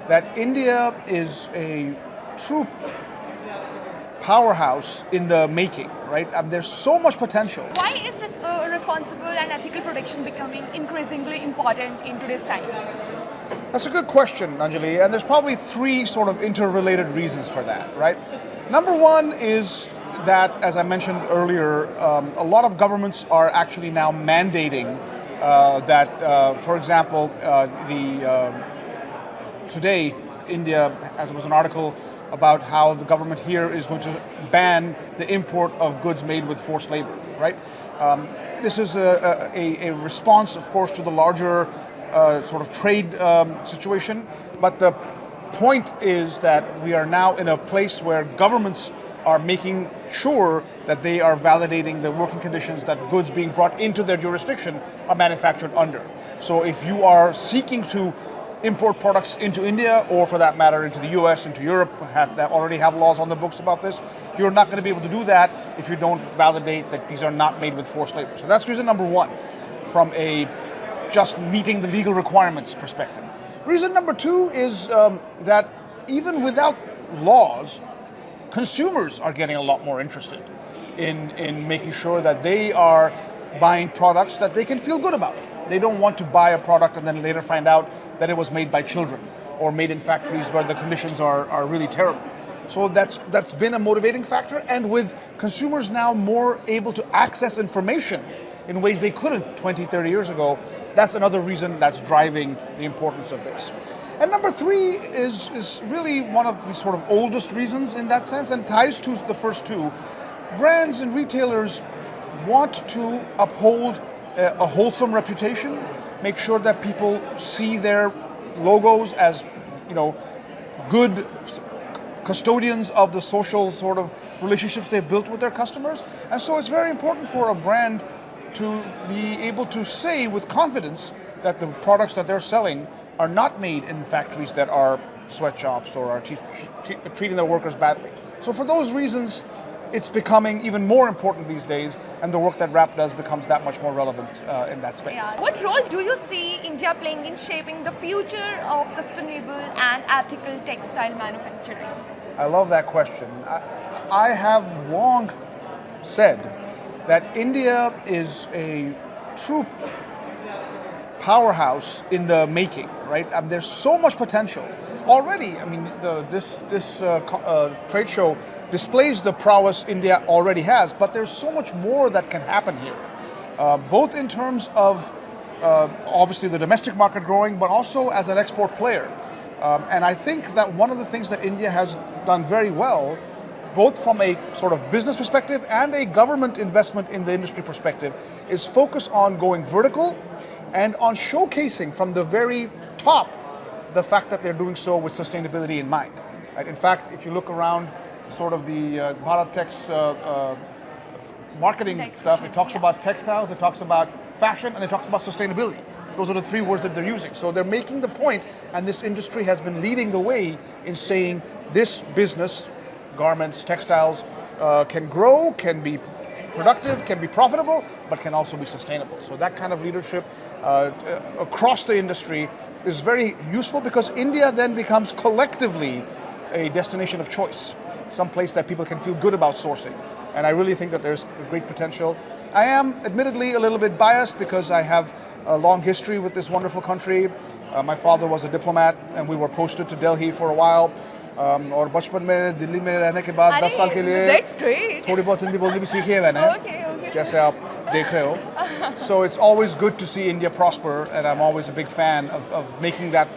that India is a true powerhouse in the making, right? There's so much potential. Why is responsible and ethical production becoming increasingly important in today's time? That's a good question, Anjali, and there's probably three sort of interrelated reasons for that, right? Number one is that, as I mentioned earlier, a lot of governments are actually now mandating that, for example, today, India, as it was an article about how the government here is going to ban the import of goods made with forced labor, right? This is a response, of course, to the larger sort of trade situation, but the point is that we are now in a place where governments are making sure that they are validating the working conditions that goods being brought into their jurisdiction are manufactured under. So if you are seeking to import products into India, or for that matter into the US, into Europe, that already have laws on the books about this, you're not going to be able to do that if you don't validate that these are not made with forced labor. So that's reason number one, from a just meeting the legal requirements perspective. Reason number two is that even without laws, consumers are getting a lot more interested in making sure that they are buying products that they can feel good about. They don't want to buy a product and then later find out that it was made by children or made in factories where the conditions are really terrible. So that's been a motivating factor, and with consumers now more able to access information in ways they couldn't 20, 30 years ago, that's another reason that's driving the importance of this. And number three is really one of the sort of oldest reasons in that sense, and ties to the first two. Brands and retailers want to uphold a wholesome reputation, make sure that people see their logos as, good custodians of the social sort of relationships they've built with their customers. And so it's very important for a brand to be able to say with confidence that the products that they're selling are not made in factories that are sweatshops or are treating their workers badly. So for those reasons, it's becoming even more important these days, and the work that RAP does becomes that much more relevant in that space. Yeah. What role do you see India playing in shaping the future of sustainable and ethical textile manufacturing? I love that question. I have long said that India is a true powerhouse in the making, right? There's so much potential already. I mean, this trade show displays the prowess India already has, but there's so much more that can happen here, both in terms of obviously the domestic market growing, but also as an export player. And I think that one of the things that India has done very well, both from a sort of business perspective and a government investment in the industry perspective, is focus on going vertical and on showcasing from the very top the fact that they're doing so with sustainability in mind. Right? In fact, if you look around sort of the Bharat Tex marketing stuff, it talks about textiles, it talks about fashion, and it talks about sustainability. Those are the three words that they're using. So they're making the point, and this industry has been leading the way in saying this business, garments, textiles, can grow, can be productive, can be profitable, but can also be sustainable. So that kind of leadership across the industry is very useful, because India then becomes collectively a destination of choice, some place that people can feel good about sourcing. And I really think that there's great potential. I am admittedly a little bit biased because I have a long history with this wonderful country. My father was a diplomat, and we were posted to Delhi for a while. और बचपन में दिल्ली में रहने के बाद 10 साल के लिए थोड़ी बहुत हिंदी बोलनी भी सीखी है मैंने, जैसे आप देख रहे हो. So it's always good to see India prosper, and I'm always a big fan of making that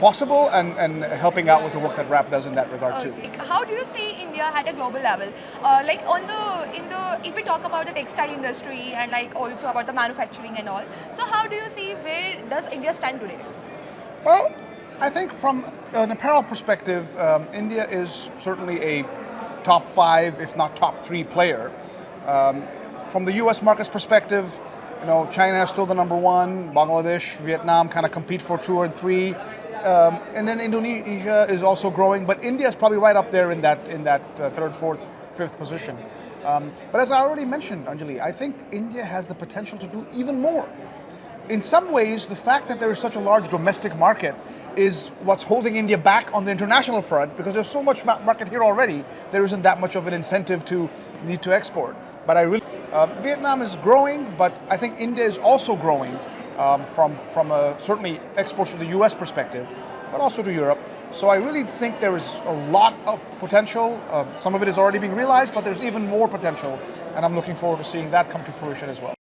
possible and helping out with the work that RAP does in that regard too. How do you see India at a global level? If we talk about the textile industry and like also about the manufacturing and all, so how do you see where does India stand today? Well, I think from an apparel perspective, India is certainly a top 5, if not top 3 player. From the US market's perspective, China is still the number 1, Bangladesh, Vietnam kind of compete for 2 or 3. And then Indonesia is also growing, but India is probably right up there in that 3rd, 4th, 5th position. But as I already mentioned, Anjali, I think India has the potential to do even more. In some ways, the fact that there is such a large domestic market is what's holding India back on the international front, because there's so much market here already, there isn't that much of an incentive to need to export. But I really, Vietnam is growing, but I think India is also growing from certainly exports to the US perspective, but also to Europe. So I really think there is a lot of potential. Some of it is already being realized, but there's even more potential, and I'm looking forward to seeing that come to fruition as well.